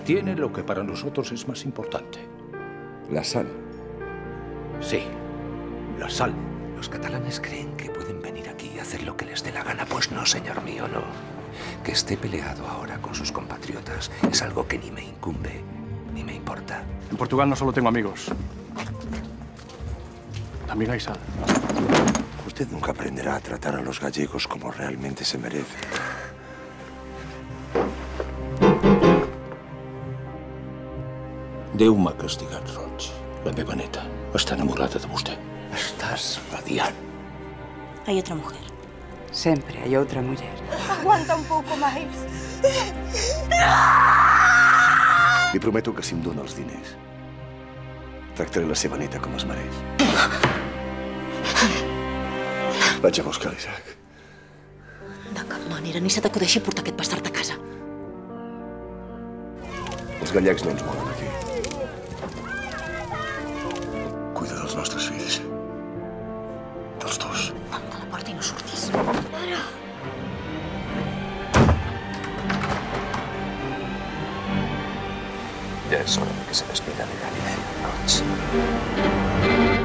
tiene lo que para nosotros es más importante. La sal. Sí, la sal. Los catalanes creen que pueden venir aquí y hacer lo que les dé la gana. Pues no, señor mío, no. Que esté peleado ahora con sus compatriotas es algo que ni me incumbe, ni me importa. En Portugal no solo tengo amigos. También hay sal. Usted nunca aprenderá a tratar a los gallegos como realmente se merecen. Déu m'ha castigat, Roig. La meva neta està enamorada de vostè. Estàs radiant. Hay otra mujer. Siempre hay otra mujer. Aguanta un poco más. Li prometo que si em dóna els diners, tractaré la seva neta com es mereix. Vaig a buscar l'Isaac. De cap manera, ni se t'acudeixi portar aquest bastard a casa. Els gallecs no ens volen aquí. Cuida dels nostres fills. Dels dos. Tanca la porta i no surtis. Ya es hora de que se despida de Galilea, Roig.